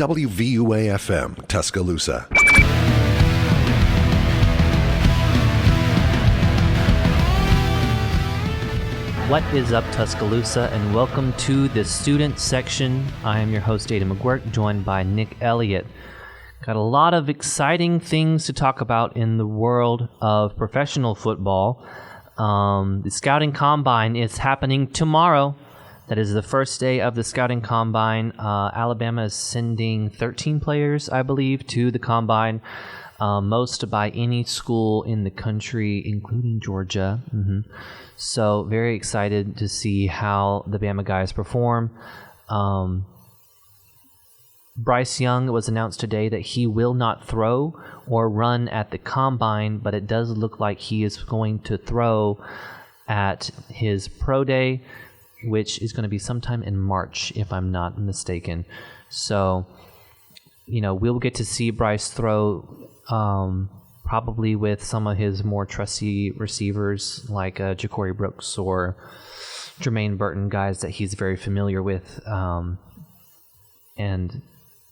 WVUA-FM, Tuscaloosa. What is up, Tuscaloosa, and welcome to the student section. I am your host, Aidan Magouyrk, joined by Nick Elliot. Got a lot of exciting things to talk about in the world of professional football. The Scouting Combine is happening tomorrow. That is the first day of the Scouting Combine. Alabama is sending 13 players, I believe, to the Combine, most by any school in the country, including Georgia. So very excited to see how the Bama guys perform. Bryce Young, it was announced today that he will not throw or run at the Combine, but it does look like he is going to throw at his pro day, which is going to be sometime in March, if I'm not mistaken. So, we'll get to see Bryce throw probably with some of his more trusty receivers like Ja'Cory Brooks or Jermaine Burton, guys that he's very familiar with. And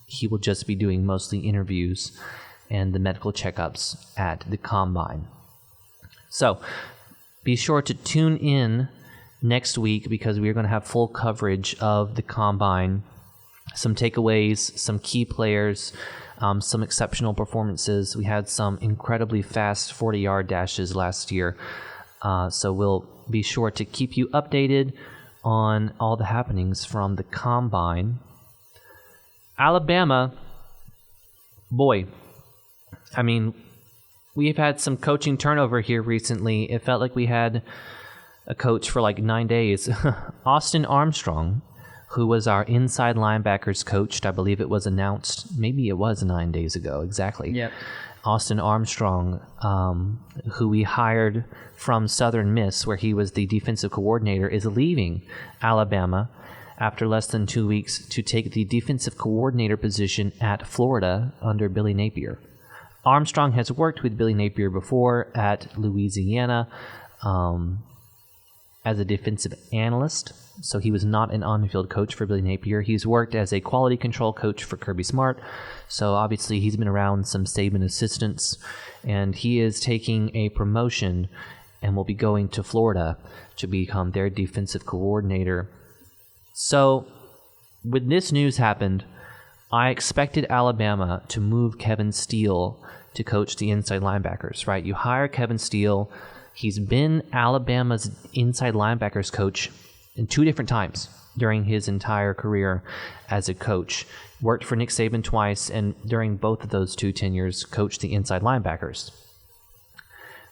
he will just be doing mostly interviews and the medical checkups at the Combine. So, be sure to tune in next week because we are going to have full coverage of the Combine, some takeaways, some key players, some exceptional performances. We had some incredibly fast 40-yard dashes last year, so we'll be sure to keep you updated on all the happenings from the Combine. Alabama, boy, we've had some coaching turnover here recently. It felt like we had a coach for like 9 days. Austin Armstrong, who was our Inside Linebackers coach, I believe it was announced, maybe it was 9 days ago, exactly. Yep. Austin Armstrong, who we hired from Southern Miss, where he was the defensive coordinator, is leaving Alabama after less than 2 weeks to take the defensive coordinator position at Florida under Billy Napier. Armstrong has worked with Billy Napier before at Louisiana as a defensive analyst, so he was not an on-field coach for Billy Napier. He's worked as a quality control coach for Kirby Smart, so obviously he's been around some Saban assistants, and he is taking a promotion and will be going to Florida to become their defensive coordinator. So, when this news happened, I expected Alabama to move Kevin Steele to coach the inside linebackers, right? You hire Kevin Steele. He's been Alabama's inside linebackers coach in 2 different times during his entire career as a coach. Worked for Nick Saban twice, and during both of those 2 tenures, coached the inside linebackers.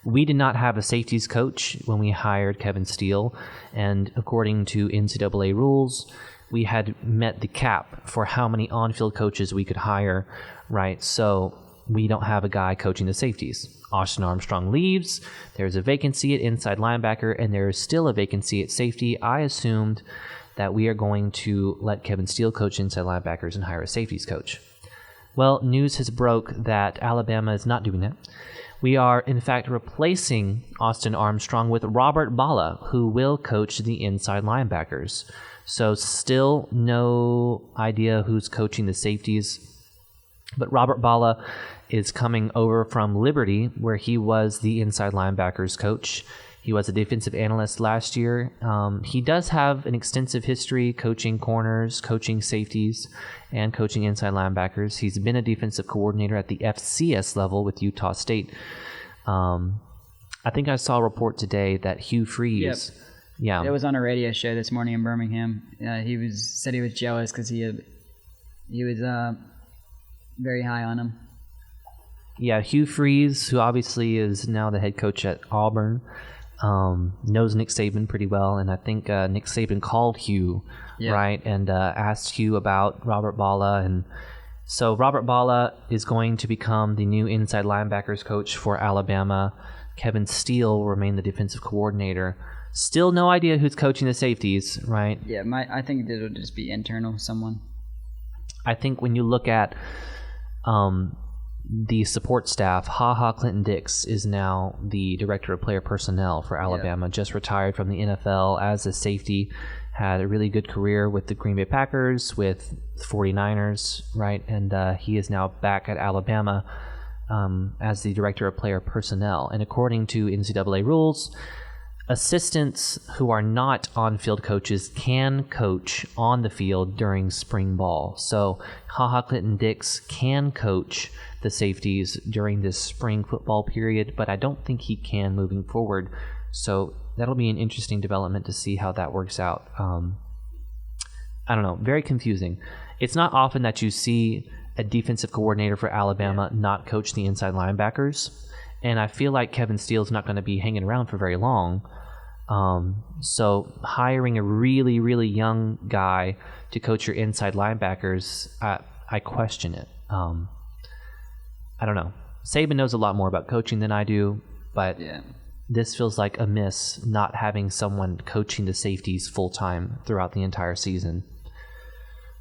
We did not have a safeties coach when we hired Kevin Steele, and according to NCAA rules, we had met the cap for how many on-field coaches we could hire, right? So we don't have a guy coaching the safeties. Austin Armstrong leaves, there's a vacancy at inside linebacker, and there is still a vacancy at safety. I assumed that we are going to let Kevin Steele coach inside linebackers and hire a safeties coach. Well, news has broke that Alabama is not doing that. We are, in fact, replacing Austin Armstrong with Robert Balla, who will coach the inside linebackers. So still no idea who's coaching the safeties. But Robert Balla is coming over from Liberty, where he was the inside linebackers coach. He was a defensive analyst last year. He does have an extensive history coaching corners, coaching safeties, and coaching inside linebackers. He's been a defensive coordinator at the FCS level with Utah State. I think I saw a report today that Hugh Freeze. Yep. Yeah, it was on a radio show this morning in Birmingham. He said he was jealous because he was very high on him. Yeah, Hugh Freeze, who obviously is now the head coach at Auburn, knows Nick Saban pretty well, and I think Nick Saban called Hugh, right, and asked Hugh about Robert Balla, and so Robert Balla is going to become the new inside linebackers coach for Alabama. Kevin Steele will remain the defensive coordinator. Still no idea who's coaching the safeties, right? Yeah, I think it'll just be internal, someone. I think when you look at the support staff, Clinton Dix is now the director of player personnel for Alabama, just retired from the NFL as a safety, had a really good career with the Green Bay Packers, with the 49ers, right? And he is now back at Alabama as the director of player personnel. And according to NCAA rules, assistants who are not on-field coaches can coach on the field during spring ball. So HaHa Clinton-Dix can coach the safeties during this spring football period, but I don't think he can moving forward. So that'll be an interesting development to see how that works out. I don't know. Very confusing. It's not often that you see a defensive coordinator for Alabama not coach the inside linebackers. And I feel like Kevin Steele's not going to be hanging around for very long. So hiring a really, really young guy to coach your inside linebackers, I question it. I don't know. Saban knows a lot more about coaching than I do, but this feels like a miss not having someone coaching the safeties full-time throughout the entire season.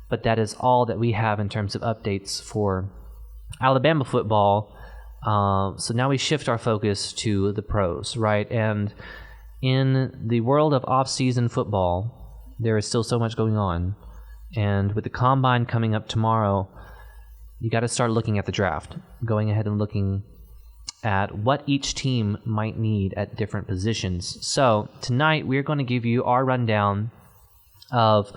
But that is all that we have in terms of updates for Alabama football. So now we shift our focus to the pros, right? And in the world of off-season football, there is still so much going on. And with the Combine coming up tomorrow, you got to start looking at the draft, going ahead and looking at what each team might need at different positions. So tonight, we're going to give you our rundown of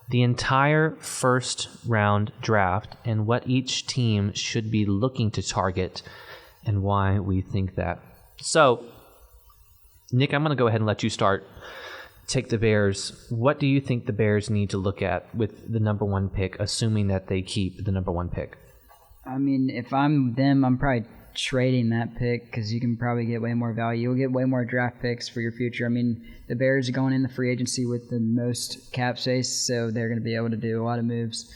the entire first round draft and what each team should be looking to target and why we think that. So, Nick, I'm going to go ahead and let you start. Take the Bears. What do you think the Bears need to look at with the number one pick, assuming that they keep the number one pick? I mean, if I'm them, I'm probably trading that pick because you can probably get way more value. You'll get way more draft picks for your future. I mean, the Bears are going in the free agency with the most cap space, so they're going to be able to do a lot of moves.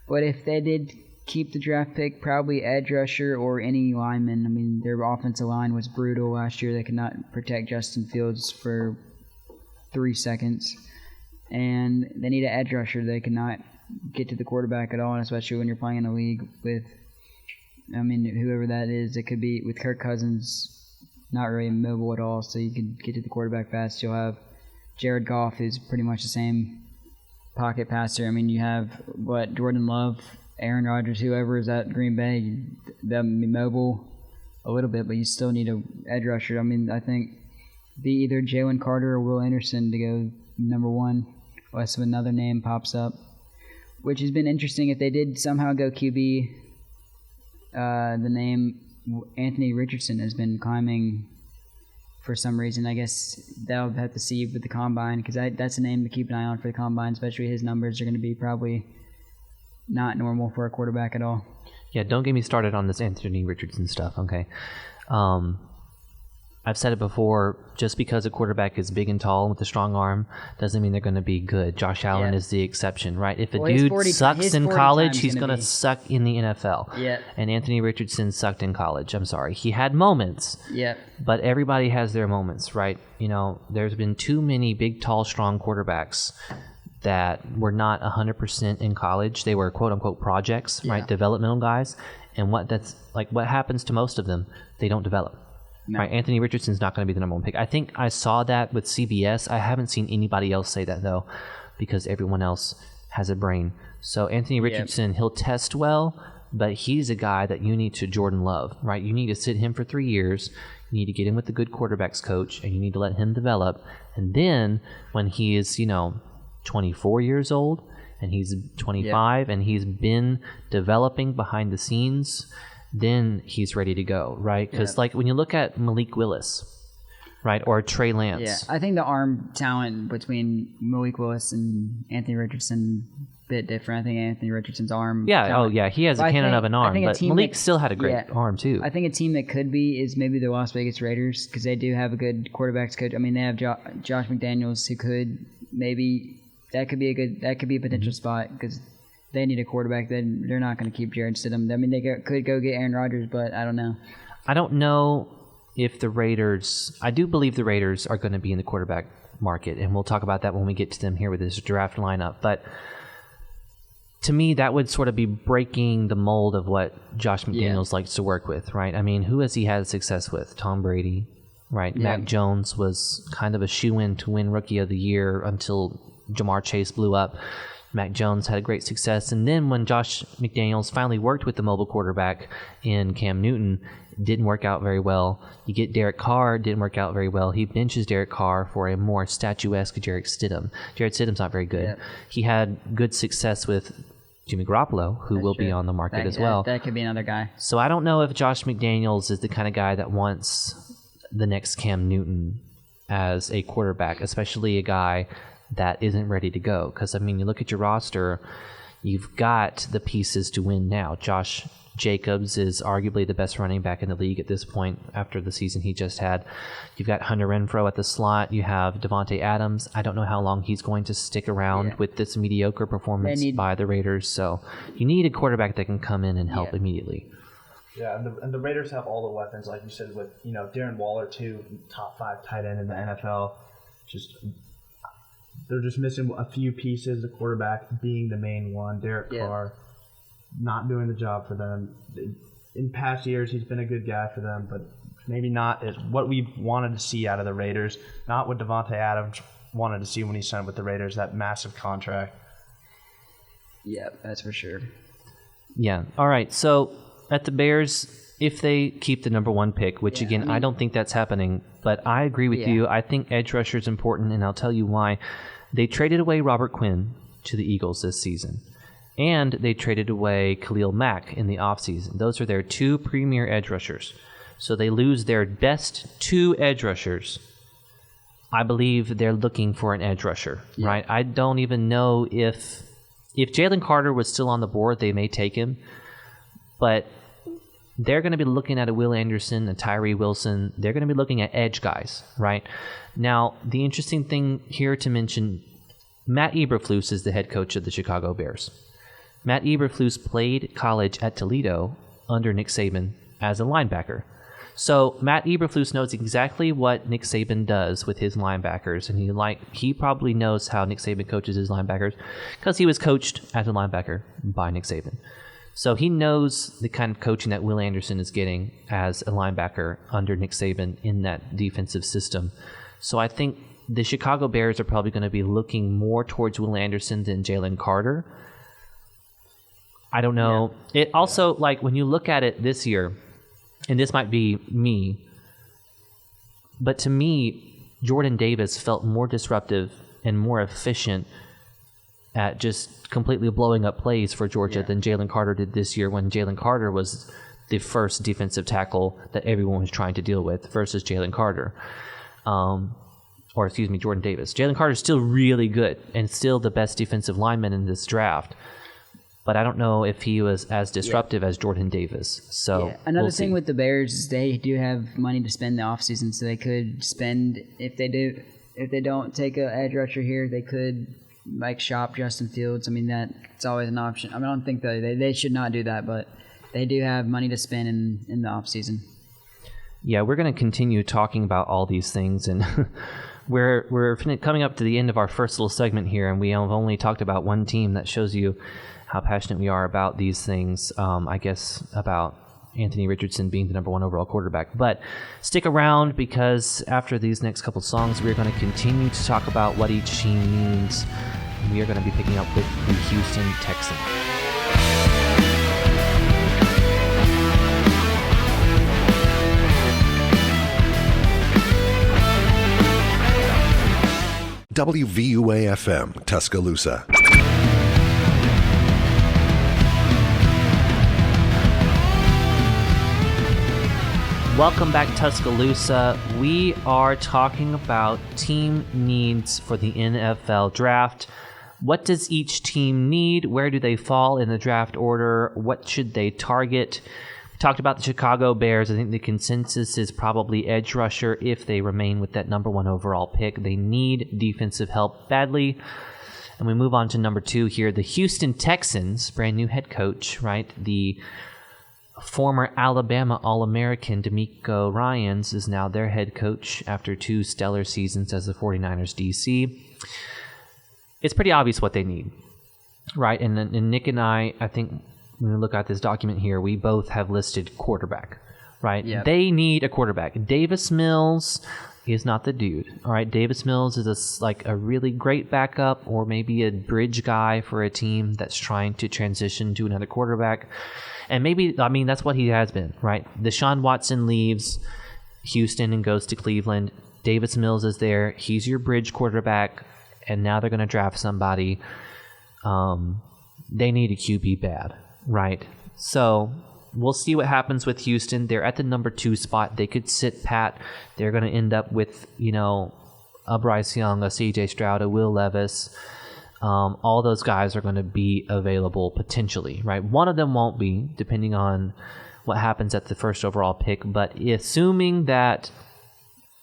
But if they did keep the draft pick, probably edge rusher or any lineman. I mean, their offensive line was brutal last year. They could not protect Justin Fields for 3 seconds. And they need an edge rusher. They cannot get to the quarterback at all, and especially when you're playing in a league with, I mean, whoever that is. It could be with Kirk Cousins, not really mobile at all, so you can get to the quarterback fast. You'll have Jared Goff, who's pretty much the same pocket passer. I mean, you have, Jordan Love, Aaron Rodgers, whoever is at Green Bay. They'll be mobile a little bit, but you still need an edge rusher. I mean, I think be either Jalen Carter or Will Anderson to go number one, unless another name pops up, which has been interesting. If they did somehow go QB, the name Anthony Richardson has been climbing for some reason. I guess they'll have to see with the Combine, because that's a name to keep an eye on for the Combine, especially his numbers are going to be probably not normal for a quarterback at all. Yeah, don't get me started on this Anthony Richardson stuff, okay? I've said it before, just because a quarterback is big and tall with a strong arm doesn't mean they're going to be good. Josh Allen is the exception, right? If a dude sucks in college, he's going to suck in the NFL. Yeah. And Anthony Richardson sucked in college. I'm sorry. He had moments. Yeah. But everybody has their moments, right? You know, there's been too many big, tall, strong quarterbacks that were not 100% in college. They were quote-unquote projects, right? Developmental guys. And what happens to most of them? They don't develop. No. Right, Anthony Richardson's not going to be the number one pick. I think I saw that with CBS. I haven't seen anybody else say that, though, because everyone else has a brain. So Anthony Richardson, he'll test well, but he's a guy that you need to Jordan Love, right? You need to sit him for 3 years. You need to get him with the good quarterbacks coach, and you need to let him develop. And then when he is, 24 years old, and he's 25, and he's been developing behind the scenes, then he's ready to go, right? Because when you look at Malik Willis, right, or Trey Lance. Yeah, I think the arm talent between Malik Willis and Anthony Richardson a bit different. I think Anthony Richardson's arm talent, he has a cannon of an arm, but Malik still had a great arm too. I think a team that could be is maybe the Las Vegas Raiders, because they do have a good quarterbacks coach. I mean, they have Josh McDaniels, who could maybe that could be a potential spot, because they need a quarterback. They're not going to keep Jared Stidham. I mean, they could go get Aaron Rodgers, but I don't know. I don't know if the Raiders – I do believe the Raiders are going to be in the quarterback market, and we'll talk about that when we get to them here with this draft lineup. But to me, that would sort of be breaking the mold of what Josh McDaniels likes to work with, right? I mean, who has he had success with? Tom Brady, right? Yeah. Mac Jones was kind of a shoo-in to win Rookie of the Year until Jamar Chase blew up. Mac Jones had a great success. And then when Josh McDaniels finally worked with the mobile quarterback in Cam Newton, it didn't work out very well. You get Derek Carr, didn't work out very well. He benches Derek Carr for a more statuesque Jarrett Stidham. Jarrett Stidham's not very good. Yep. He had good success with Jimmy Garoppolo, who will be on the market as well. That could be another guy. So I don't know if Josh McDaniels is the kind of guy that wants the next Cam Newton as a quarterback, especially a guy that isn't ready to go. Because, I mean, you look at your roster, you've got the pieces to win now. Josh Jacobs is arguably the best running back in the league at this point after the season he just had. You've got Hunter Renfrow at the slot. You have Devontae Adams. I don't know how long he's going to stick around with this mediocre performance by the Raiders. So you need a quarterback that can come in and help immediately. Yeah, and the Raiders have all the weapons, like you said, with Darren Waller, too, top 5 tight end in the NFL. They're just missing a few pieces, the quarterback being the main one. Derek Carr not doing the job for them. In past years, he's been a good guy for them, but maybe not what we wanted to see out of the Raiders, not what Devontae Adams wanted to see when he signed with the Raiders, that massive contract. Yeah, that's for sure. Yeah. All right, so at the Bears, if they keep the number 1 pick, which I don't think that's happening, but I agree with you. I think edge rusher is important, and I'll tell you why. They traded away Robert Quinn to the Eagles this season, and they traded away Khalil Mack in the offseason. Those are their 2 premier edge rushers. So they lose their best 2 edge rushers. I believe they're looking for an edge rusher, right? I don't even know if Jalen Carter was still on the board, they may take him, but they're going to be looking at a Will Anderson, a Tyree Wilson. They're going to be looking at edge guys, right? Now, the interesting thing here to mention, Matt Eberflus is the head coach of the Chicago Bears. Matt Eberflus played college at Toledo under Nick Saban as a linebacker. So Matt Eberflus knows exactly what Nick Saban does with his linebackers, and he probably knows how Nick Saban coaches his linebackers because he was coached as a linebacker by Nick Saban. So he knows the kind of coaching that Will Anderson is getting as a linebacker under Nick Saban in that defensive system. So I think the Chicago Bears are probably going to be looking more towards Will Anderson than Jalen Carter. I don't know. Yeah. It also, when you look at it this year, and this might be me, but to me, Jordan Davis felt more disruptive and more efficient at just completely blowing up plays for Georgia than Jalen Carter did this year, when Jalen Carter was the first defensive tackle that everyone was trying to deal with versus Jalen Carter. Jordan Davis. Jalen Carter is still really good and still the best defensive lineman in this draft. But I don't know if he was as disruptive as Jordan Davis. So another thing with the Bears is they do have money to spend in the offseason, so they could spend, if they don't take an edge rusher here, they could shop Justin Fields. I mean, that's always an option. I don't think they should not do that, but they do have money to spend in the offseason. Yeah, we're going to continue talking about all these things, and we're coming up to the end of our first little segment here, and we have only talked about one team. That shows you how passionate we are about these things, I guess, about Anthony Richardson being the number 1 overall quarterback. But stick around, because after these next couple songs, we're going to continue to talk about what each team needs. We are going to be picking up with the Houston Texans. WVUA-FM, Tuscaloosa. Welcome back, Tuscaloosa. We are talking about team needs for the NFL draft. What does each team need? Where do they fall in the draft order? What should they target? We talked about the Chicago Bears. I think the consensus is probably edge rusher if they remain with that number 1 overall pick. They need defensive help badly. And we move on to number 2 here. The Houston Texans, brand new head coach, right? The former Alabama All-American DeMeco Ryans is now their head coach after 2 stellar seasons as the 49ers DC. It's pretty obvious what they need, right? And Nick and I think when we look at this document here, we both have listed quarterback. right? Yep. They need a quarterback. Davis Mills is not the dude. All right, Davis Mills is a really great backup or maybe a bridge guy for a team that's trying to transition to another quarterback. And maybe, that's what he has been, right? Deshaun Watson leaves Houston and goes to Cleveland. Davis Mills is there. He's your bridge quarterback, and now they're going to draft somebody. They need a QB bad, right? So we'll see what happens with Houston. They're at the number 2 spot. They could sit pat. They're going to end up with, a Bryce Young, a CJ Stroud, a Will Levis. All those guys are going to be available potentially, right? One of them won't be, depending on what happens at the first overall pick. But assuming that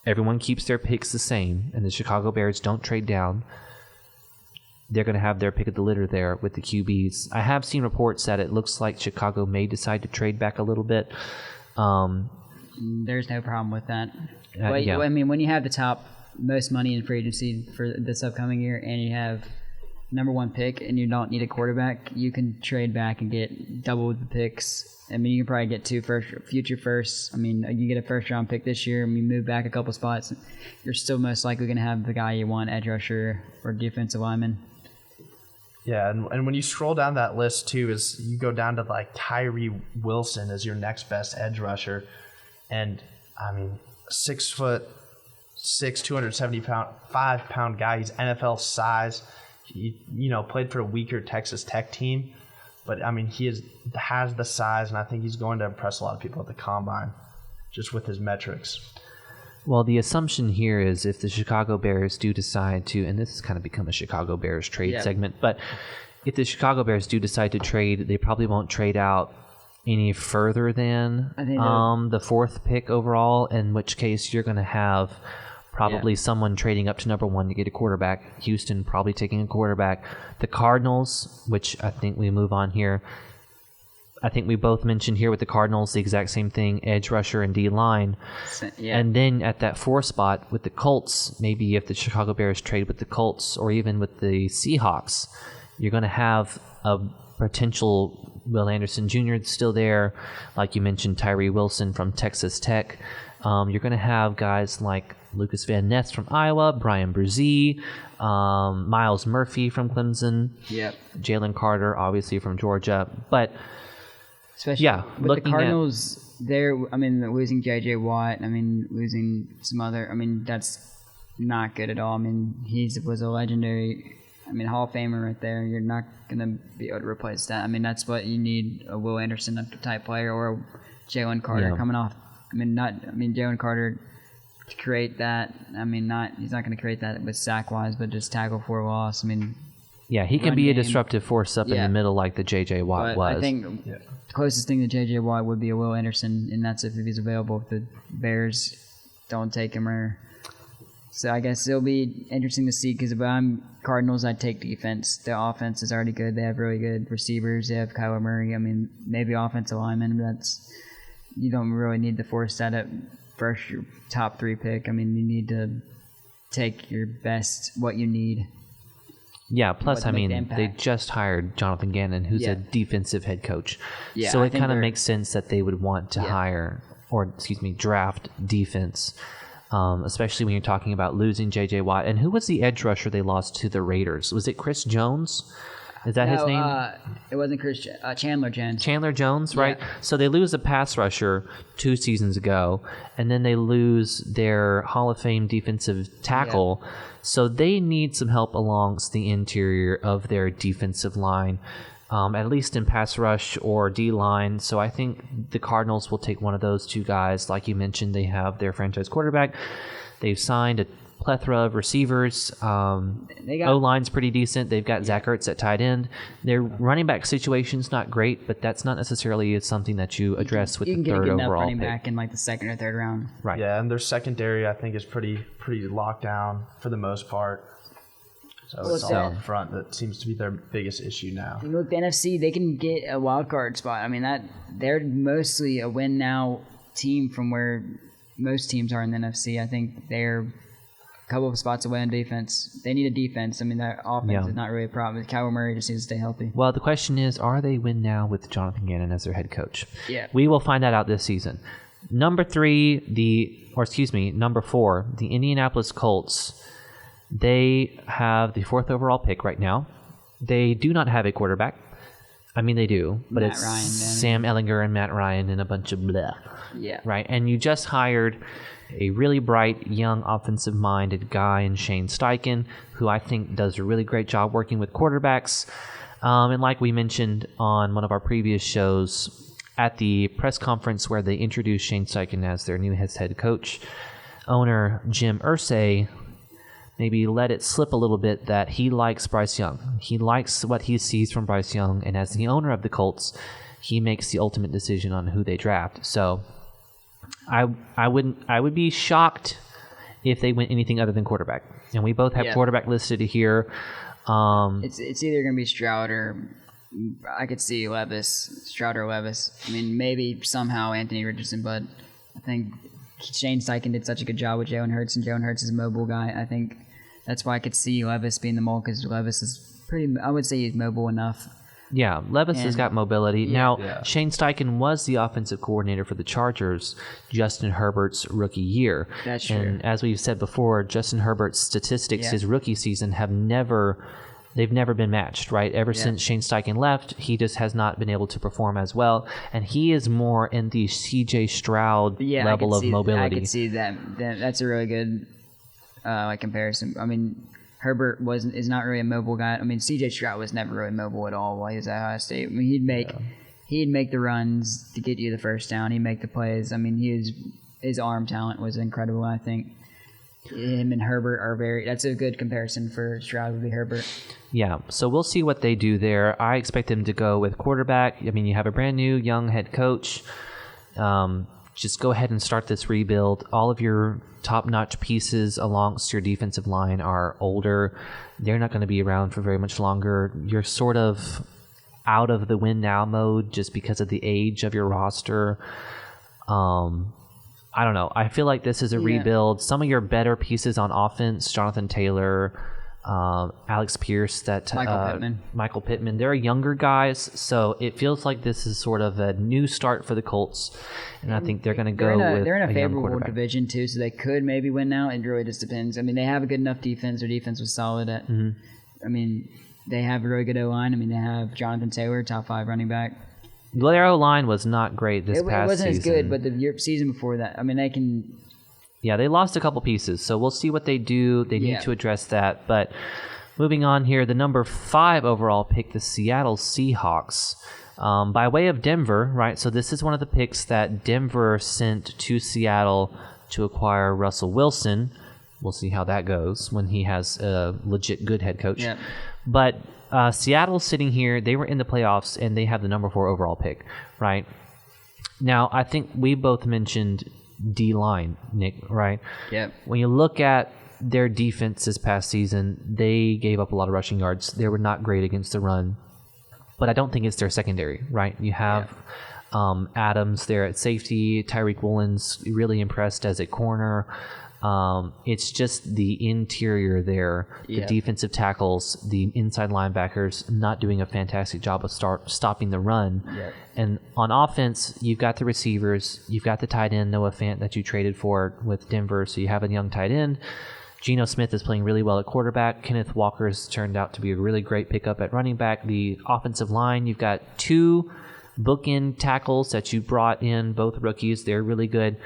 everyone keeps their picks the same and the Chicago Bears don't trade down, they're going to have their pick of the litter there with the QBs. I have seen reports that it looks like Chicago may decide to trade back a little bit. There's no problem with that. Yeah. I mean, when you have the top most money in free agency for this upcoming year and you have number 1 pick and you don't need a quarterback, you can trade back and get double the picks. I mean, you can probably get 2 future firsts. I mean, you get a first-round pick this year and you move back a couple spots, you're still most likely going to have the guy you want, edge rusher or defensive lineman. Yeah, and when you scroll down that list, too, is you go down to, Tyree Wilson as your next best edge rusher. And, 6'6", 275-pound guy. He's NFL size. He, played for a weaker Texas Tech team. But, he has the size, and I think he's going to impress a lot of people at the Combine just with his metrics. Well, the assumption here is if the Chicago Bears do decide to, and this has kind of become a Chicago Bears trade segment, but if the Chicago Bears do decide to trade, they probably won't trade out any further than the 4th pick overall, in which case you're going to have probably someone trading up to number 1 to get a quarterback. Houston probably taking a quarterback. The Cardinals, which I think we move on here, I think we both mentioned here with the Cardinals the exact same thing, edge rusher and D-line. Yeah. And then at that 4 spot with the Colts, maybe if the Chicago Bears trade with the Colts or even with the Seahawks, you're going to have a potential Will Anderson Jr. still there. Like you mentioned, Tyree Wilson from Texas Tech. You're going to have guys like Lucas Van Ness from Iowa, Brian Brzee, Miles Murphy from Clemson, Jalen Carter, obviously from Georgia. But especially with the Cardinals, losing J.J. Watt, losing some other, that's not good at all. He was a legendary, Hall of Famer right there. You're not going to be able to replace that. That's what you need, a Will Anderson type player or a Jalen Carter coming off. Jalen Carter to create that. He's not going to create that with sack-wise, but just tackle for loss. He can be a disruptive force up in the middle like the J.J. Watt was. I think the closest thing to J.J. Watt would be a Will Anderson, and that's if he's available. If the Bears don't take him So I guess it'll be interesting to see because if I'm Cardinals, I'd take defense. The offense is already good. They have really good receivers. They have Kyler Murray. Maybe offensive lineman, but you don't really need to force that at first, your top 3 pick. You need to take your best, what you need. Yeah, plus, they just hired Jonathan Gannon, who's a defensive head coach. Yeah, so it kind of makes sense that they would want to draft defense, especially when you're talking about losing J.J. Watt. And who was the edge rusher they lost to the Raiders? Was it Chris Jones? Is that his name? It wasn't Chris. Chandler Jones. Chandler Jones, right? Yeah. So they lose a pass rusher 2 seasons ago, and then they lose their Hall of Fame defensive tackle. Yeah. So they need some help alongst the interior of their defensive line, at least in pass rush or D-line. So I think the Cardinals will take one of those 2 guys. Like you mentioned, they have their franchise quarterback. They've signed a plethora of receivers. O-line's pretty decent. They've got Zach Ertz at tight end. Their running back situation's not great, but that's not necessarily something that you address with the 3rd overall running pick. Back in the 2nd or 3rd round. Right. Yeah, and their secondary I think is pretty locked down for the most part. So it's all up front that seems to be their biggest issue now. And look, the NFC, they can get a wild card spot. They're mostly a win now team from where most teams are in the NFC. I think they're couple of spots away on defense. They need a defense. Their offense is not really a problem. Kyler Murray just needs to stay healthy. Well, the question is, are they win now with Jonathan Gannon as their head coach? Yeah. We will find that out this season. Number 4, the Indianapolis Colts. They have the 4th overall pick right now. They do not have a quarterback. I mean, they do, but Matt it's Ryan, Sam Ehlinger and Matt Ryan and a bunch of blah. Yeah. Right, and you just hired a really bright, young, offensive-minded guy in Shane Steichen, who I think does a really great job working with quarterbacks. And like we mentioned on one of our previous shows, at the press conference where they introduced Shane Steichen as their new head coach, owner Jim Irsay maybe let it slip a little bit that he likes Bryce Young. He likes what he sees from Bryce Young, and as the owner of the Colts, he makes the ultimate decision on who they draft. So I would be shocked if they went anything other than quarterback. And we both have quarterback listed here. It's either going to be Stroud or I could see Stroud or Levis. I mean, maybe somehow Anthony Richardson, but I think Shane Steichen did such a good job with Jalen Hurts, and Jalen Hurts is a mobile guy. I think that's why I could see Levis being the mole, because Levis is I would say he's mobile enough. Yeah, Levis has got mobility. Shane Steichen was the offensive coordinator for the Chargers Justin Herbert's rookie year. That's true. And as we've said before, Justin Herbert's statistics his rookie season they've never been matched, right? Ever since Shane Steichen left, he just has not been able to perform as well. And he is more in the C.J. Stroud level of mobility. I could see that. That's a really good comparison. I mean, Herbert is not really a mobile guy. I mean, C.J. Stroud was never really mobile at all while he was at Ohio State. I mean, he'd make the runs to get you the first down. He'd make the plays. I mean, his arm talent was incredible. I think him and Herbert that's a good comparison for Stroud would be Herbert. Yeah, so we'll see what they do there. I expect them to go with quarterback. I mean, you have a brand new young head coach. Just go ahead and start this rebuild. All of your top-notch pieces alongst your defensive line are older. They're not going to be around for very much longer. You're sort of out of the win now mode just because of the age of your roster. I don't know. I feel like this is a rebuild. Some of your better pieces on offense, Jonathan Taylor, Alex Pierce, Michael Pittman. They're younger guys, so it feels like this is sort of a new start for the Colts, and I think they're going to go with they're in a favorable young division too, so they could maybe win now. It really just depends. I mean, they have a good enough defense. Their defense was solid. I mean, they have a really good O-line. I mean, they have Jonathan Taylor, top 5 running back. Their O-line was not great this past season. It wasn't as good, but the season before that, I mean, they can... Yeah, they lost a couple pieces, so we'll see what they do. They need to address that. But moving on here, the number 5 overall pick, the Seattle Seahawks, by way of Denver, right? So this is one of the picks that Denver sent to Seattle to acquire Russell Wilson. We'll see how that goes when he has a legit good head coach. Yeah. But Seattle's sitting here. They were in the playoffs, and they have the number 4 overall pick, right? Now, I think we both mentioned D-line, Nick, right? Yeah. When you look at their defense this past season, they gave up a lot of rushing yards. They were not great against the run, but I don't think it's their secondary, right? You have Adams there at safety, Tyreek Woolen's really impressed as a corner. It's just the interior there, the defensive tackles, the inside linebackers not doing a fantastic job of stopping the run. Yeah. And on offense, you've got the receivers, you've got the tight end, Noah Fant, that you traded for with Denver, so you have a young tight end. Geno Smith is playing really well at quarterback. Kenneth Walker's turned out to be a really great pickup at running back. The offensive line, you've got 2 bookend tackles that you brought in, both rookies. They're really good.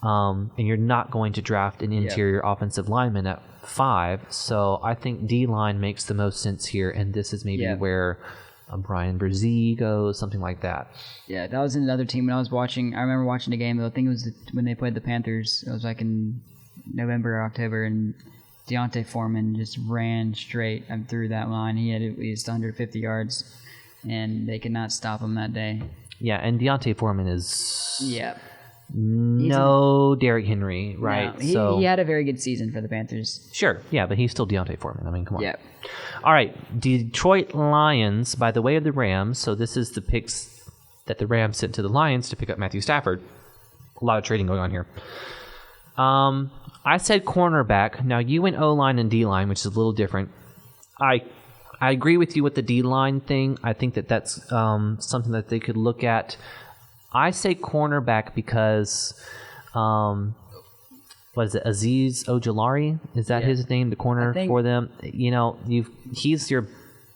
And you're not going to draft an interior offensive lineman at 5. So I think D-line makes the most sense here, and this is maybe where Brian Brzee goes, something like that. Yeah, that was another team when I was watching. I remember watching the game. I think it was when they played the Panthers. It was like in November or October, and Deontay Foreman just ran straight through that line. He had at least 150 yards, and they could not stop him that day. Yeah, and Deontay Foreman is... No Derrick Henry, right? No, he had a very good season for the Panthers. Sure, yeah, but he's still Deontay Foreman. I mean, come on. Yeah. All right, Detroit Lions, by the way of the Rams, so this is the picks that the Rams sent to the Lions to pick up Matthew Stafford. A lot of trading going on here. I said cornerback. Now, you went O-line and D-line, which is a little different. I agree with you with the D-line thing. I think that's something that they could look at. I say cornerback because, what is it? Azeez Ojulari? Is that his name? The corner for them. He's your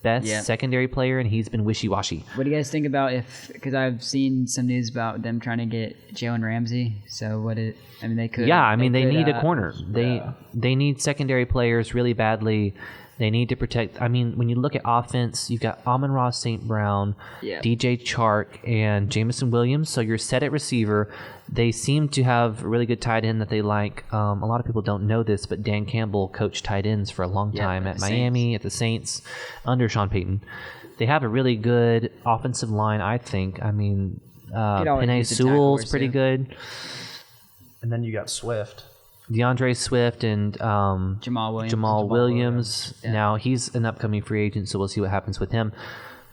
best secondary player, and he's been wishy-washy. What do you guys think about because I've seen some news about them trying to get Jalen Ramsey. So they could. Yeah, they need a corner. They need secondary players really badly. They need to protect. When you look at offense, you've got Amon-Ra St. Brown, DJ Chark, and Jameson Williams. So you're set at receiver. They seem to have a really good tight end that they like. A lot of people don't know this, but Dan Campbell coached tight ends for a long time at Miami, at the Saints, under Sean Payton. They have a really good offensive line, I think. Penei Sewell's pretty good. And then you got Swift. DeAndre Swift and Jamal Williams. Yeah. Now, he's an upcoming free agent, so we'll see what happens with him.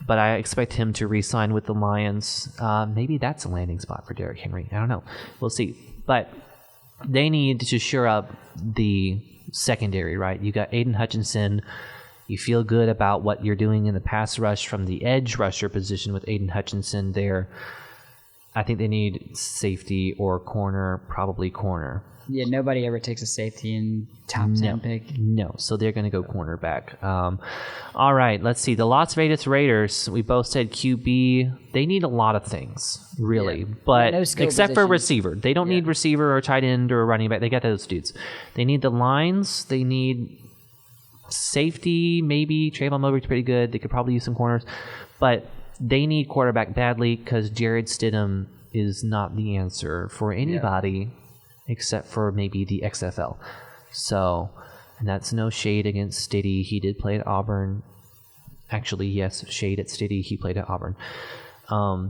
But I expect him to re-sign with the Lions. Maybe that's a landing spot for Derrick Henry. I don't know. We'll see. But they need to shore up the secondary, right? You got Aiden Hutchinson. You feel good about what you're doing in the pass rush from the edge rusher position with Aiden Hutchinson there. I think they need safety or corner, probably corner. Yeah, nobody ever takes a safety in top 10 pick. No, so they're going to go cornerback. All right, let's see. The Las Vegas Raiders, we both said QB. They need a lot of things, really. But except for receiver. They don't need receiver or tight end or running back. They got those dudes. They need the lines. They need safety, maybe. Trayvon Mulberry's pretty good. They could probably use some corners. But they need quarterback badly because Jared Stidham is not the answer for anybody except for maybe the XFL. So, and that's no shade against Stiddy. He did play at Auburn. Actually, yes, shade at Stiddy. He played at Auburn. They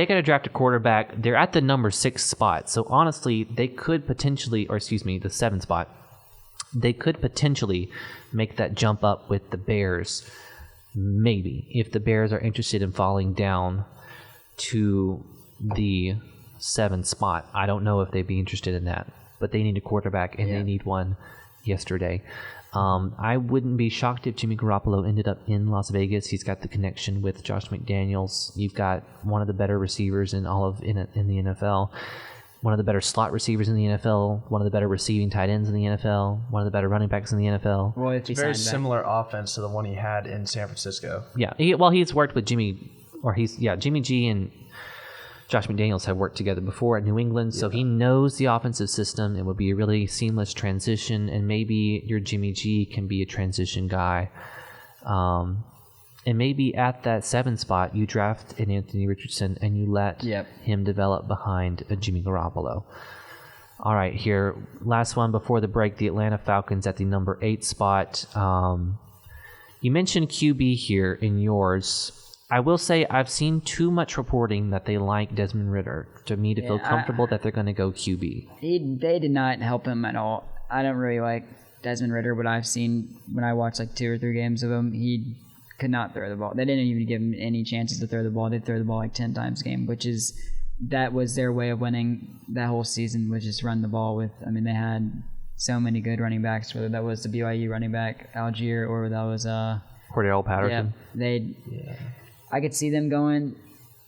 got to draft a quarterback. They're at the number 6 spot. So, honestly, they could potentially, the 7 spot, they could potentially make that jump up with the Bears. Maybe, if the Bears are interested in falling down to the 7 spot. I don't know if they'd be interested in that, but they need a quarterback, and they need one yesterday. I wouldn't be shocked if Jimmy Garoppolo ended up in Las Vegas. He's got the connection with Josh McDaniels. You've got one of the better receivers in the NFL, one of the better slot receivers in the NFL, one of the better receiving tight ends in the NFL, one of the better running backs in the NFL. Well, it's a very similar offense to the one he had in San Francisco. Yeah, he's worked with Jimmy G and Josh McDaniels have worked together before at New England, so he knows the offensive system. It would be a really seamless transition, and maybe your Jimmy G can be a transition guy. And maybe at that 7 spot, you draft an Anthony Richardson and you let him develop behind a Jimmy Garoppolo. All right, here, last one before the break, the Atlanta Falcons at the number 8 spot. You mentioned QB here in yours. I will say I've seen too much reporting that they like Desmond Ridder to me to feel comfortable that they're going to go QB. They did not help him at all. I don't really like Desmond Ridder. What I've seen when I watched 2 or 3 games of him, he could not throw the ball. They didn't even give him any chances to throw the ball. They'd throw the ball 10 times a game, that was their way of winning that whole season, was just run the ball with. They had so many good running backs, whether that was the BYU running back Algier or that was Cordell Patterson. I could see them going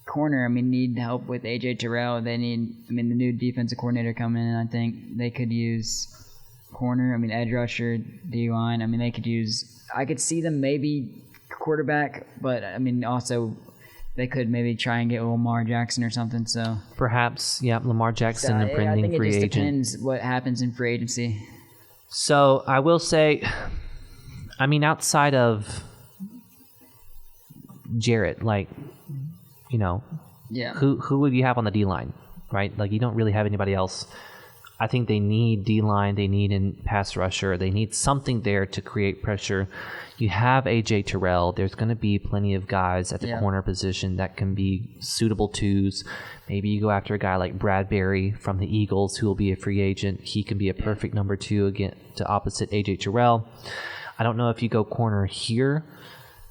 corner. Need help with AJ Terrell. They need, the new defensive coordinator coming in. I think they could use corner. Edge rusher, D-line. They could use, I could see them maybe quarterback, but also they could maybe try and get Lamar Jackson or something. So perhaps, Lamar Jackson, a pending free agent. I think it just depends what happens in free agency. So I will say, outside of Jarrett, who would you have on the D-line, right? You don't really have anybody else. I think they need D-line, they need a pass rusher, they need something there to create pressure. You have AJ Terrell. There's going to be plenty of guys at the corner position that can be suitable twos. Maybe you go after a guy like Bradbury from the Eagles, who will be a free agent. He can be a perfect number 2 again to opposite AJ Terrell. I don't know if you go corner here.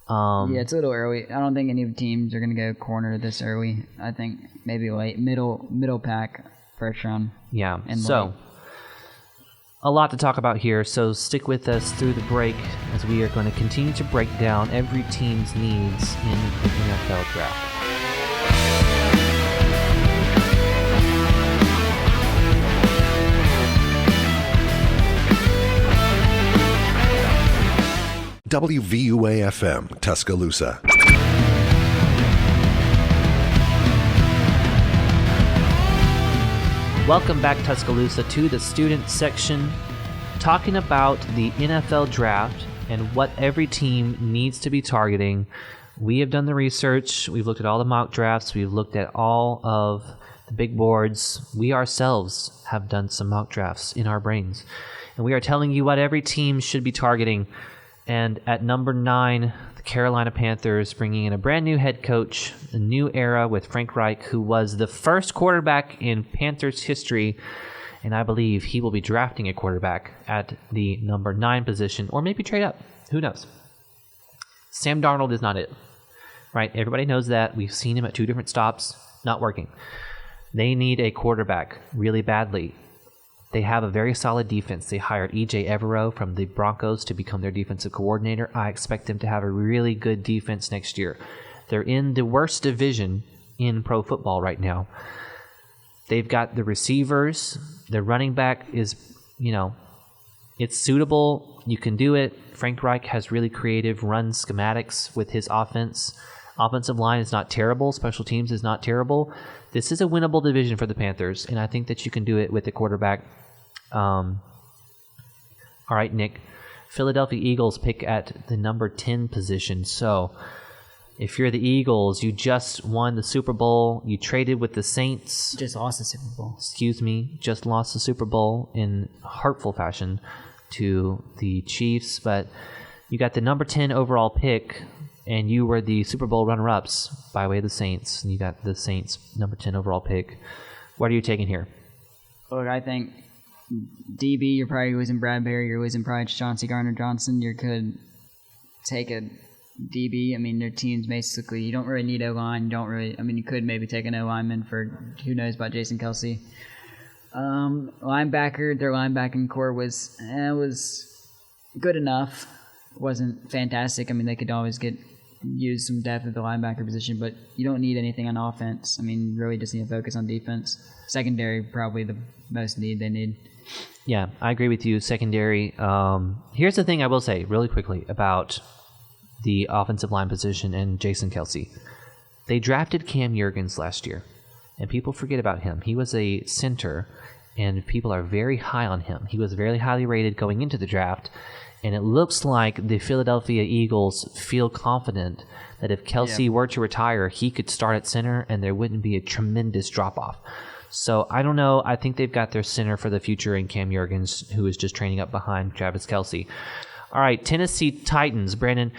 It's a little early. I don't think any of the teams are going to go corner this early. I think maybe late, middle pack, first round. Yeah. So a lot to talk about here. So stick with us through the break as we are going to continue to break down every team's needs in the NFL draft. WVUA-FM, Tuscaloosa. Welcome back, Tuscaloosa, to the student section, talking about the NFL draft and what every team needs to be targeting. We have done the research. We've looked at all the mock drafts. We've looked at all of the big boards. We ourselves have done some mock drafts in our brains. And we are telling you what every team should be targeting. And at number 9, the Carolina Panthers bringing in a brand new head coach, a new era with Frank Reich, who was the first quarterback in Panthers history. And I believe he will be drafting a quarterback at the number 9 position, or maybe trade up. Who knows? Sam Darnold is not it, right? Everybody knows that. We've seen him at 2 different stops. Not working. They need a quarterback really badly. They have a very solid defense. They hired E.J. Evero from the Broncos to become their defensive coordinator. I expect them to have a really good defense next year. They're in the worst division in pro football right now. They've got the receivers. Their running back is, it's suitable. You can do it. Frank Reich has really creative run schematics with his offense. Offensive line is not terrible. Special teams is not terrible. This is a winnable division for the Panthers, and I think that you can do it with the quarterback. All right, Nick. Philadelphia Eagles pick at the number 10 position. So if you're the Eagles, you just won the Super Bowl. You traded with the Saints. Just lost the Super Bowl. Just lost the Super Bowl in hurtful fashion to the Chiefs. But you got the number 10 overall pick, and you were the Super Bowl runner-ups by way of the Saints. And you got the Saints number 10 overall pick. What are you taking here? Look, I think DB, you're probably losing Bradbury. You're losing probably Chauncey Gardner-Johnson. You could take a DB. I mean, their team's basically, you don't really need O-line. You could maybe take an O-lineman for who knows about Jason Kelce. Linebacker, their linebacking core was good enough. Wasn't fantastic. I mean, they could always use some depth at the linebacker position, but you don't need anything on offense. I mean, really just need to focus on defense. Secondary, probably the most need they need. Yeah, I agree with you. Secondary. Here's the thing I will say really quickly about the offensive line position and Jason Kelce. They drafted Cam Jurgens last year, and people forget about him. He was a center, and people are very high on him. He was very highly rated going into the draft, and it looks like the Philadelphia Eagles feel confident that if Kelce were to retire, he could start at center, and there wouldn't be a tremendous drop-off. So I don't know. I think they've got their center for the future in Cam Jurgens, who is just training up behind Travis Kelce. All right, Tennessee Titans. Brandon,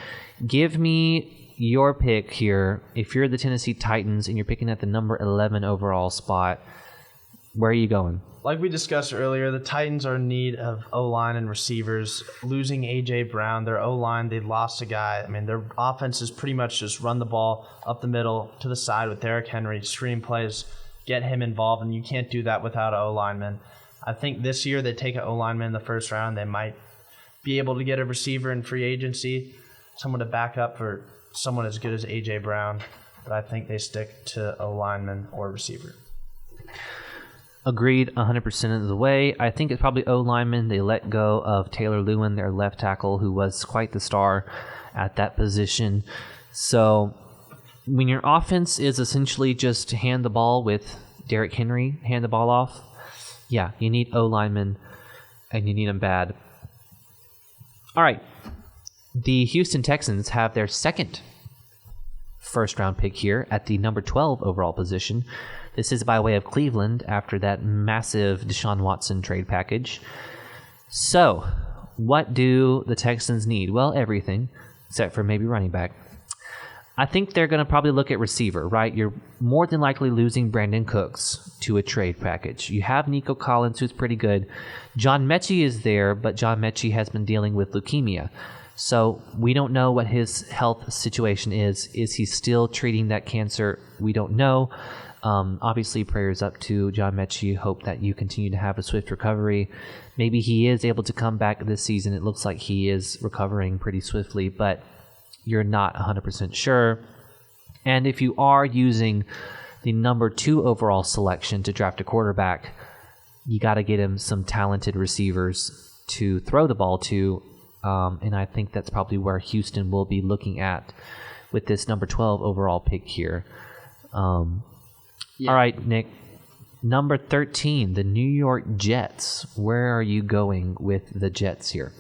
give me your pick here. If you're the Tennessee Titans and you're picking at the number 11 overall spot, where are you going? Like we discussed earlier, the Titans are in need of O-line and receivers. Losing A.J. Brown, their O-line, they lost a guy. I mean, their offense is pretty much just run the ball up the middle to the side with Derrick Henry, screen plays, get him involved, and you can't do that without an O-lineman. I think this year they take an O-lineman in the first round. They might be able to get a receiver in free agency, someone to back up for someone as good as A.J. Brown, but I think they stick to O-lineman or receiver. Agreed 100% of the way. I think it's probably O-lineman. They let go of Taylor Lewin, their left tackle, who was quite the star at that position. So when your offense is essentially just hand the ball with Derrick Henry, hand the ball off, yeah, you need O-linemen, and you need them bad. All right. The Houston Texans have their second first-round pick here at the number 12 overall position. This is by way of Cleveland after that massive Deshaun Watson trade package. So, what do the Texans need? Well, everything, except for maybe running back. I think they're going to probably look at receiver, right? You're more than likely losing Brandon Cooks to a trade package. You have Nico Collins, who's pretty good. John Mechie is there, but John Mechie has been dealing with leukemia. So we don't know what his health situation is. Is he still treating that cancer? We don't know. Obviously, prayers up to John Mechie. Hope that you continue to have a swift recovery. Maybe he is able to come back this season. It looks like he is recovering pretty swiftly, but you're not 100% sure. And if you are using the number 2 overall selection to draft a quarterback, you got to get him some talented receivers to throw the ball to. and I think that's probably where Houston will be looking at with this number 12 overall pick here. All right, Nick. Number 13, the New York Jets. Where are you going with the Jets here?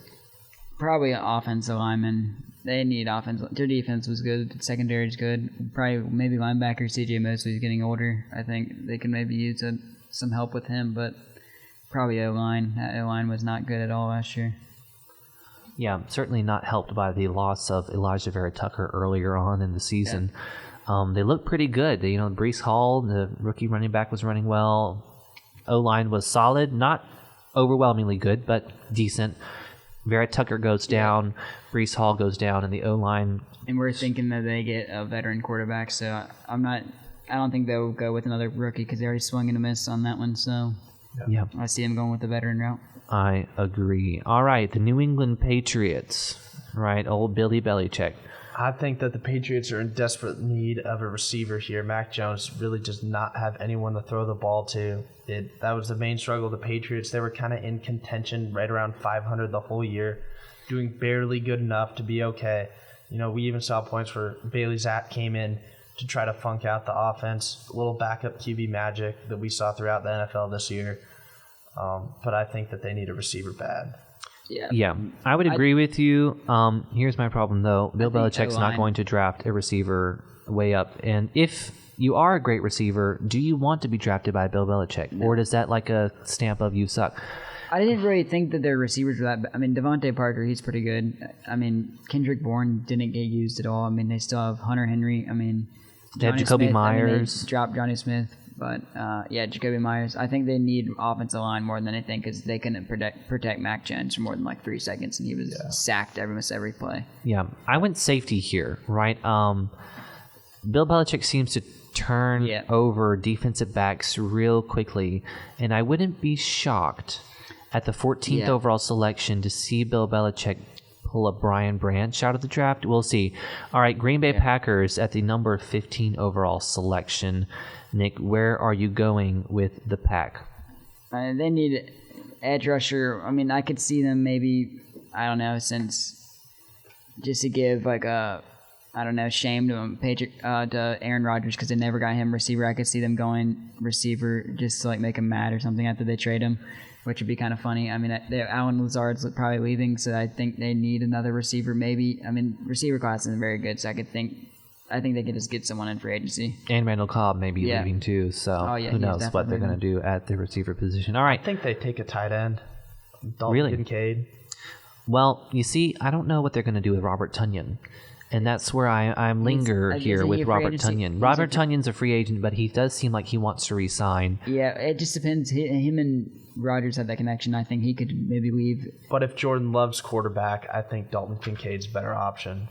Probably an offensive lineman. They need offense. Their defense was good. Secondary is good. Probably maybe linebacker C.J. Mosley's getting older. I think they can maybe use some help with him, but probably O-line. That O-line was not good at all last year. Yeah, certainly not helped by the loss of Elijah Vera Tucker earlier on in the season. Yeah. They look pretty good. Breece Hall, the rookie running back, was running well. O-line was solid, not overwhelmingly good, but decent. Vera Tucker goes down, Breece Hall goes down, and the O-line. And we're thinking that they get a veteran quarterback, so I don't think they'll go with another rookie because they already swung and a miss on that one. So yeah, I see them going with the veteran route. I agree. All right, the New England Patriots, right? Old Billy Belichick. I think that the Patriots are in desperate need of a receiver here. Mac Jones really does not have anyone to throw the ball to. That was the main struggle of the Patriots. They were kind of in contention right around 500 the whole year, doing barely good enough to be okay. We even saw points where Bailey Zapp came in to try to funk out the offense, a little backup QB magic that we saw throughout the NFL this year. But I think that they need a receiver bad. Yeah, I would agree with you. Here's my problem, though. Bill Belichick's not going to draft a receiver way up. And if you are a great receiver, do you want to be drafted by Bill Belichick? No. Or does that like a stamp of you suck? I didn't really think that their receivers were that. Devontae Parker, he's pretty good. Kendrick Bourne didn't get used at all. They still have Hunter Henry. They have Jacoby Myers. They dropped Johnny Smith. But, Jacoby Myers. I think they need offensive line more than anything because they couldn't protect Mac Jones for more than 3 seconds, and he was sacked almost every play. Yeah, I went safety here, right? Bill Belichick seems to turn over defensive backs real quickly, and I wouldn't be shocked at the 14th overall selection to see Bill Belichick pull a Brian Branch out of the draft. We'll see. All right, Green Bay Packers at the number 15 overall selection. Nick, where are you going with the Pack? They need edge rusher. I could see them maybe, just to give shame to Aaron Rodgers because they never got him receiver. I could see them going receiver just to make him mad or something after they trade him, which would be kind of funny. Alan Lazard's probably leaving, so I think they need another receiver maybe. Receiver class isn't very good, so I think they could just get someone in free agency. And Randall Cobb may be leaving too, so who knows what they're going to do at the receiver position. All right. I think they take a tight end. Dalton Kincaid. Well, you see, I don't know what they're going to do with Robert Tonyan. And that's where I linger here with Robert Tonyan. Robert Tonyan's a free agent, but he does seem like he wants to re-sign. Yeah, it just depends. Him and Rodgers have that connection. I think he could maybe leave. But if Jordan Love's quarterback, I think Dalton Kincaid's a better option.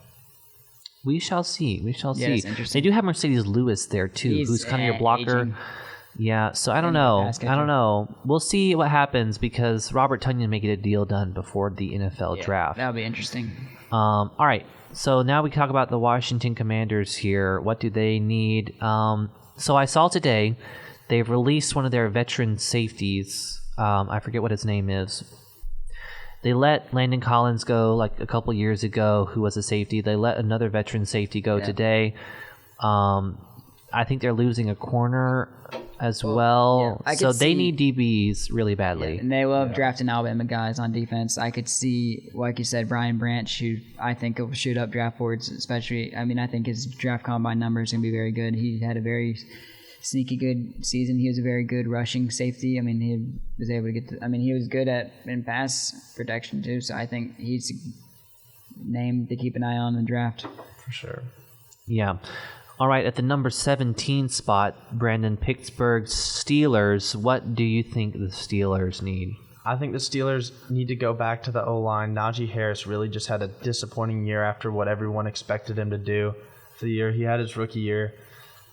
We shall see. They do have Mercedes Lewis there, too, who's kind of your blocker. Aging. Yeah, so I don't know. We'll see what happens because Robert Tonyan may get a deal done before the NFL draft. That'll be interesting. All right, so now we talk about the Washington Commanders here. What do they need? So I saw today they've released one of their veteran safeties. I forget what his name is. They let Landon Collins go a couple years ago, who was a safety. They let another veteran safety go today. I think they're losing a corner as well. So they need DBs really badly. Yeah, and they love drafting Alabama guys on defense. I could see, like you said, Brian Branch, who I think will shoot up draft boards, especially. I think his draft combine numbers are going to be very good. He had a very sneaky good season. He was a very good rushing safety. He was able to get he was good in pass protection too. So I think he's a name to keep an eye on in the draft. For sure. Yeah. All right, at the number 17 spot, Brandon, Pittsburgh Steelers. What do you think the Steelers need? I think the Steelers need to go back to the O-line. Najee Harris really just had a disappointing year after what everyone expected him to do for the year he had his rookie year.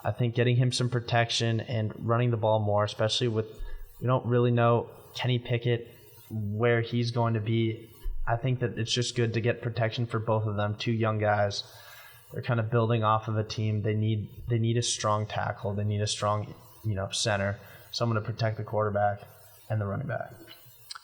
I think getting him some protection and running the ball more, especially with we don't really know Kenny Pickett, where he's going to be. I think that it's just good to get protection for both of them, two young guys. They're kind of building off of a team. They need a strong tackle. They need a strong, center, someone to protect the quarterback and the running back.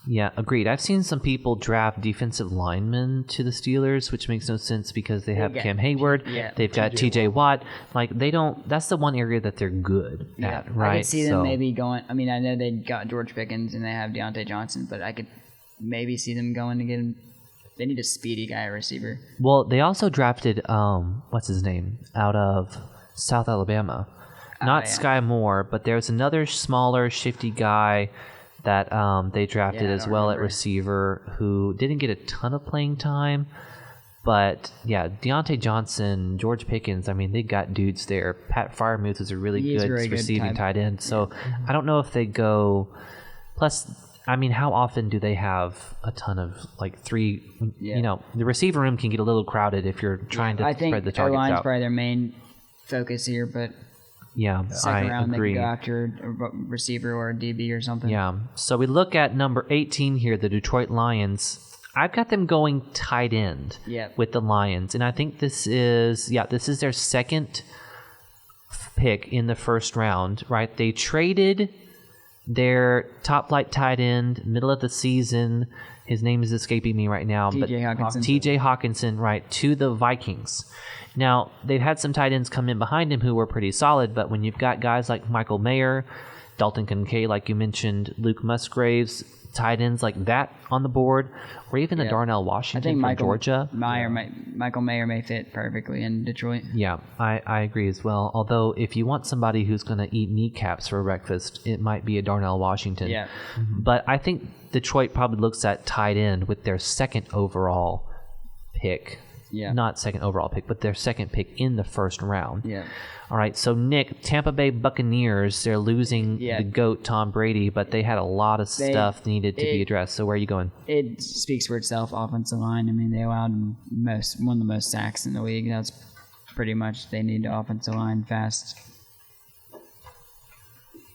Yeah, agreed. I've seen some people draft defensive linemen to the Steelers, which makes no sense because they have Cam Hayward. Yeah. They've got TJ Watt. Like, they don't. That's the one area that they're good at, right? I could see them maybe going. I mean, I know they got George Pickens and they have Deontay Johnson, but I could maybe see them going to get him. They need a speedy guy, a receiver. Well, they also drafted what's his name out of South Alabama, not Sky Moore, but there's another smaller, shifty guy that they drafted as well at receiver who didn't get a ton of playing time. But, yeah, Deontay Johnson, George Pickens, I mean, they got dudes there. Pat Freiermuth is a really good receiving tight end. So I don't know if they go – plus, I mean, how often do they have a ton of, like, three – you know, the receiver room can get a little crowded if you're trying to spread the targets out. I think O-line's probably their main focus here, but – yeah, second round, agree. They could go after a receiver or a DB or something. Yeah. So we look at number 18 here, the Detroit Lions. I've got them going tight end with the Lions, and I think this is their second pick in the first round. Right? They traded their top flight tight end middle of the season. His name is escaping me right now, but TJ Hawkinson, right, to the Vikings. Now, they've had some tight ends come in behind him who were pretty solid, but when you've got guys like Michael Mayer, Dalton Kincaid, like you mentioned, Luke Musgraves, tight ends like that on the board, or even a Darnell Washington from Georgia. Michael Mayer may fit perfectly in Detroit. Yeah, I agree as well. Although, if you want somebody who's going to eat kneecaps for breakfast, it might be a Darnell Washington. Yeah. But I think Detroit probably looks at tight end with their second overall pick. Yeah. Not second overall pick, but their second pick in the first round. Yeah. All right, so Nick, Tampa Bay Buccaneers, they're losing the GOAT, Tom Brady, but they had a lot of stuff needed to be addressed. So where are you going? It speaks for itself, offensive line. I mean, they allowed one of the most sacks in the league. That's pretty much, they need the offensive line fast.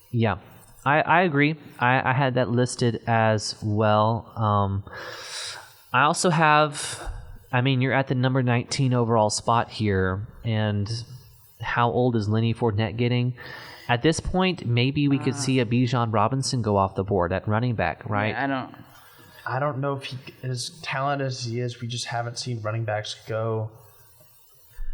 Yeah, I agree. I had that listed as well. I also have... I mean, you're at the number 19 overall spot here, and how old is Lenny Fournette getting? At this point, maybe we could see a Bijan Robinson go off the board at running back, right? Yeah, I don't know if he as talented as he is. We just haven't seen running backs go.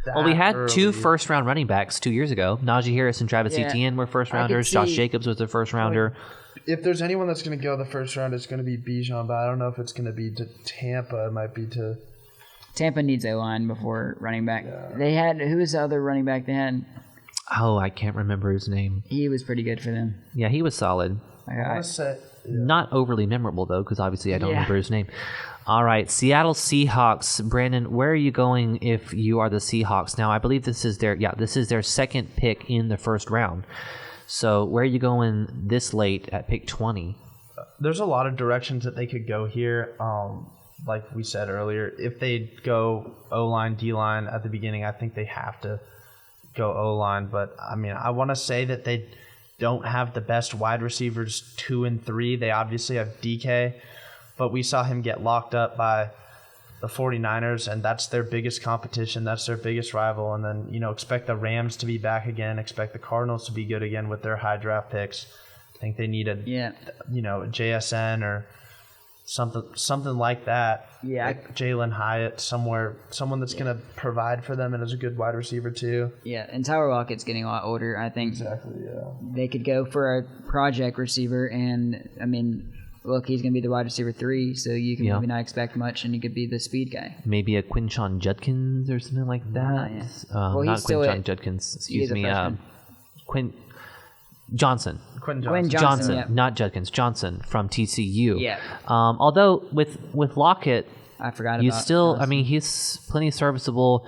Well, we had two first-round running backs 2 years ago. Najee Harris and Travis Etienne were first-rounders. Josh Jacobs was a first-rounder. If there's anyone that's going to go the first round, it's going to be Bijan, but I don't know if it's going to be to Tampa. It might be to... Tampa needs O-line before running back. Yeah. They had, who was the other running back they had? Oh, I can't remember his name. He was pretty good for them. Yeah, he was solid. Not overly memorable, though, because obviously I don't remember his name. All right, Seattle Seahawks. Brandon, where are you going if you are the Seahawks? Now, I believe this is their second pick in the first round. So where are you going this late at pick 20? There's a lot of directions that they could go here. Like we said earlier, if they go O-line, D-line at the beginning, I think they have to go O-line. But, I mean, I want to say that they don't have the best wide receivers 2 and 3. They obviously have DK, but we saw him get locked up by the 49ers, and that's their biggest competition. That's their biggest rival. And then, expect the Rams to be back again. Expect the Cardinals to be good again with their high draft picks. I think they need a JSN or something like that. Yeah, like Jalen Hyatt, someone that's going to provide for them and is a good wide receiver too. Yeah, and Tyler Lockett's getting a lot older. I think they could go for a project receiver, and I mean, look, he's going to be the wide receiver 3, so you can maybe not expect much, and he could be the speed guy. Maybe a Quinshon Judkins or something like that. Well, not Quinshon Judkins. Excuse me. Quinn Johnson, not Judkins. Johnson from TCU. Yeah. Although with Lockett, I forgot you about still. Johnson. I mean, he's plenty serviceable,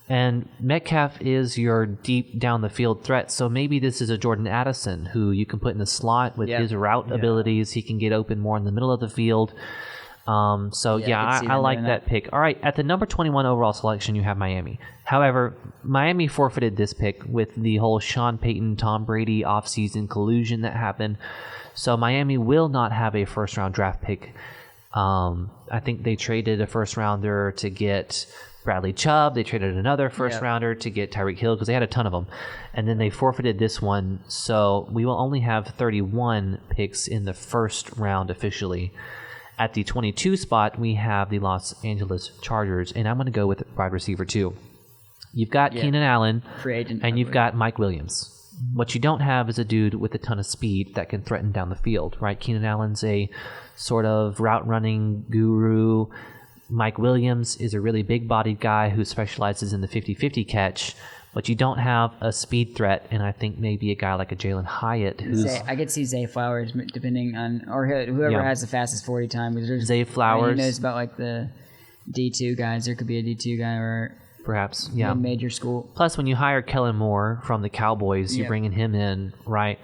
and Metcalf is your deep down the field threat. So maybe this is a Jordan Addison who you can put in the slot with his route abilities. He can get open more in the middle of the field. I like that pick. All right, at the number 21 overall selection, you have Miami. However, Miami forfeited this pick with the whole Sean Payton, Tom Brady offseason collusion that happened. So Miami will not have a first-round draft pick. I think they traded a first-rounder to get Bradley Chubb. They traded another first-rounder to get Tyreek Hill because they had a ton of them. And then they forfeited this one. So we will only have 31 picks in the first round officially. At the 22 spot, we have the Los Angeles Chargers, and I'm going to go with wide receiver 2. You've got Keenan Allen, free agent, and you've got Mike Williams. What you don't have is a dude with a ton of speed that can threaten down the field, right? Keenan Allen's a sort of route-running guru. Mike Williams is a really big-bodied guy who specializes in the 50-50 catch, but you don't have a speed threat, and I think maybe a guy like a Jalen Hyatt who's... I could see Zay Flowers, depending on... Or whoever has the fastest 40 time. Zay Flowers. He knows about, like, the D2 guys. There could be a D2 guy or... Perhaps, yeah. Major school. Plus, when you hire Kellen Moore from the Cowboys, you're bringing him in, right?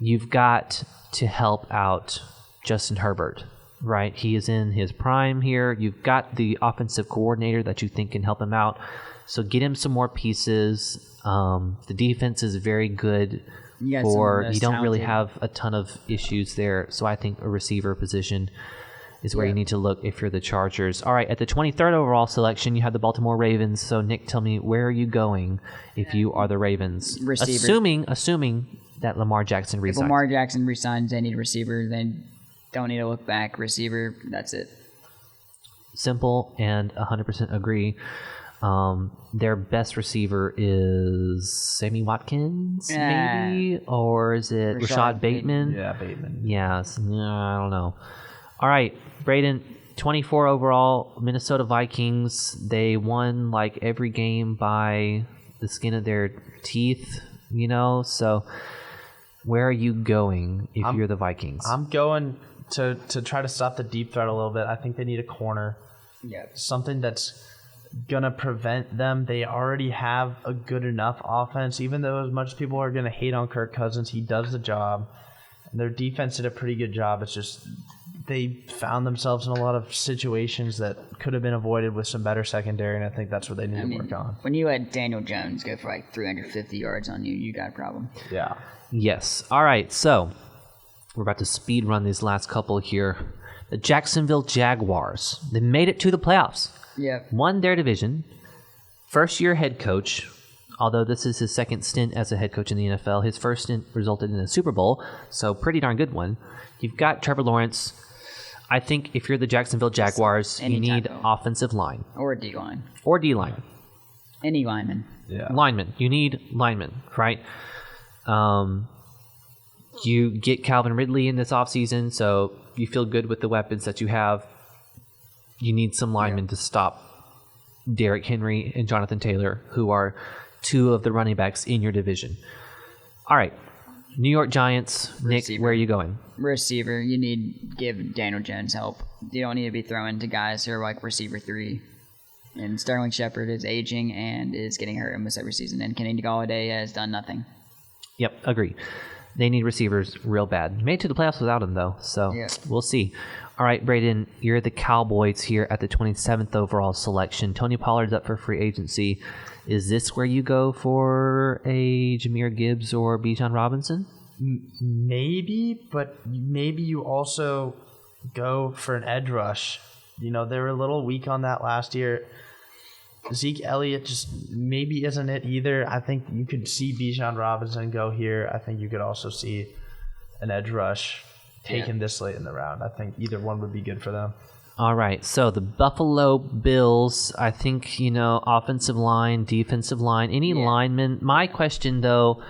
You've got to help out Justin Herbert, right? He is in his prime here. You've got the offensive coordinator that you think can help him out. So get him some more pieces. The defense is very good. You don't really have a ton of issues there. So I think a receiver position is where you need to look if you're the Chargers. All right, at the 23rd overall selection, you have the Baltimore Ravens. So, Nick, tell me, where are you going if you are the Ravens? Receiver. Assuming that Lamar Jackson resigns. If Lamar Jackson resigns, they need a receiver. They don't need to look back. Receiver, that's it. Simple, and 100% agree. Their best receiver is Sammy Watkins, maybe? Or is it Rashad Bateman? Yeah, Bateman. Yes. I don't know. All right, Braden, 24 overall, Minnesota Vikings. They won like every game by the skin of their teeth, so where are you going if you're the Vikings? I'm going to try to stop the deep threat a little bit. I think they need a corner. Yeah. Something that's going to prevent them. They already have a good enough offense, even though as much as people are going to hate on Kirk Cousins, he does the job. And their defense did a pretty good job. It's just they found themselves in a lot of situations that could have been avoided with some better secondary, and I think that's what they need to work on. When you let Daniel Jones go for like 350 yards on you, you got a problem. Yeah. Yes. All right, so we're about to speed run these last couple here. The Jacksonville Jaguars, they made it to the playoffs. Yeah. Won their division. First-year head coach, although this is his second stint as a head coach in the NFL. His first stint resulted in a Super Bowl, so pretty darn good one. You've got Trevor Lawrence. I think if you're the Jacksonville Jaguars, you need offensive line. Or D-line. Or D-line. Any lineman. Yeah. Lineman. You need linemen, right? You get Calvin Ridley in this offseason, so you feel good with the weapons that you have. You need some linemen to stop Derrick Henry and Jonathan Taylor, who are two of the running backs in your division. All right. New York Giants. Nick, where are you going? Receiver. You need give Daniel Jones help. You don't need to be throwing to guys who are like receiver 3. And Sterling Shepard is aging and is getting hurt almost every season. And Kenny Golladay has done nothing. Yep, agree. They need receivers real bad. Made it to the playoffs without him, though, so we'll see. All right, Braden, you're the Cowboys here at the 27th overall selection. Tony Pollard's up for free agency. Is this where you go for a Jahmyr Gibbs or Bijan Robinson? Maybe, but maybe you also go for an edge rush. They were a little weak on that last year. Zeke Elliott just maybe isn't it either. I think you could see Bijan Robinson go here. I think you could also see an edge rush taken this late in the round. I think either one would be good for them. All right, so the Buffalo Bills, I think, offensive line, defensive line, any linemen. My question, though,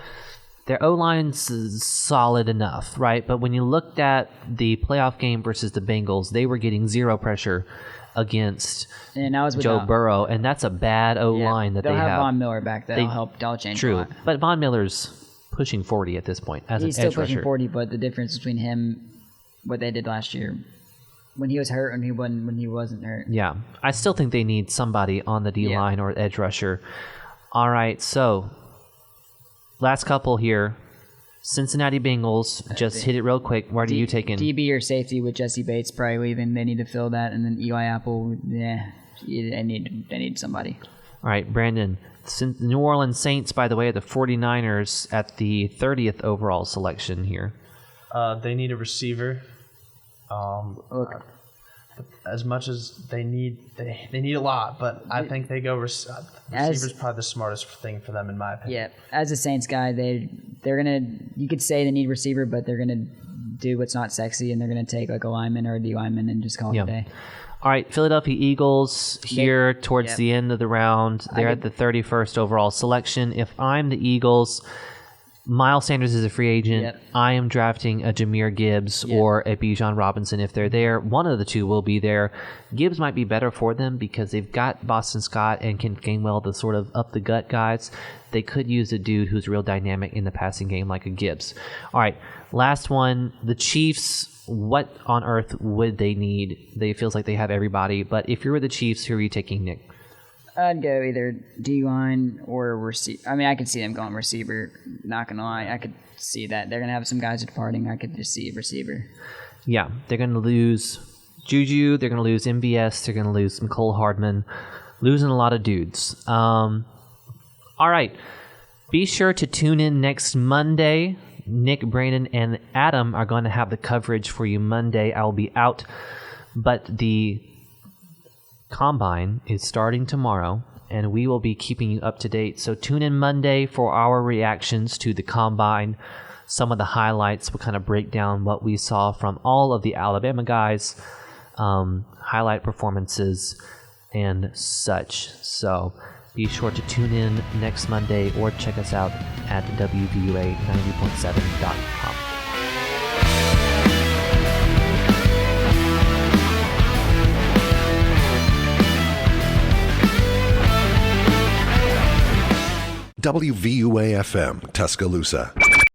their O-line's solid enough, right? But when you looked at the playoff game versus the Bengals, they were getting zero pressure against Joe Burrow, and that's a bad O-line that they have. They'll have Von Miller back. That'll help. That'll change a lot. But Von Miller's pushing 40 at this point as He's an edge still pushing rusher. 40, but the difference between him, what they did last year, when he was hurt and when he wasn't hurt. Yeah, I still think they need somebody on the D-line or edge rusher. All right, so last couple here. Cincinnati Bengals, just hit it real quick. Where do you take in? DB or safety with Jesse Bates probably leaving. They need to fill that. And then Eli Apple, they need somebody. All right, Brandon. New Orleans Saints, by the way, are the 49ers at the 30th overall selection here. They need a receiver. As much as they need a lot, but I think they go receiver's probably the smartest thing for them in my opinion. Yeah, as a Saints guy, they're gonna. You could say they need receiver, but they're gonna do what's not sexy, and they're going to take like a lineman or a D lineman and just call it a day. All right, Philadelphia Eagles here towards the end of the round. They're at the 31st overall selection. If I'm the Eagles, Miles Sanders is a free agent. Yep. I am drafting a Jahmyr Gibbs or a Bijan Robinson if they're there. One of the two will be there. Gibbs might be better for them because they've got Boston Scott and Kent Gainwell, the sort of up-the-gut guys. They could use a dude who's real dynamic in the passing game like a Gibbs. All right, last one. The Chiefs, what on earth would they need? They feels like they have everybody. But if you were the Chiefs, who are you taking, Nick? I'd go either D-line or receiver. I mean, I could see them going receiver. Not going to lie. I could see that. They're going to have some guys departing. I could just see receiver. Yeah, they're going to lose Juju. They're going to lose MVS. They're going to lose Mecole Hardman. Losing a lot of dudes. All right. Be sure to tune in next Monday. Nick, Brandon, and Adam are going to have the coverage for you Monday. I will be out, but the Combine is starting tomorrow, and we will be keeping you up to date. So tune in Monday for our reactions to the Combine, some of the highlights. We'll kind of break down what we saw from all of the Alabama guys, highlight performances, and such. So be sure to tune in next Monday or check us out at WVUA90.7.com. WVUA FM, Tuscaloosa.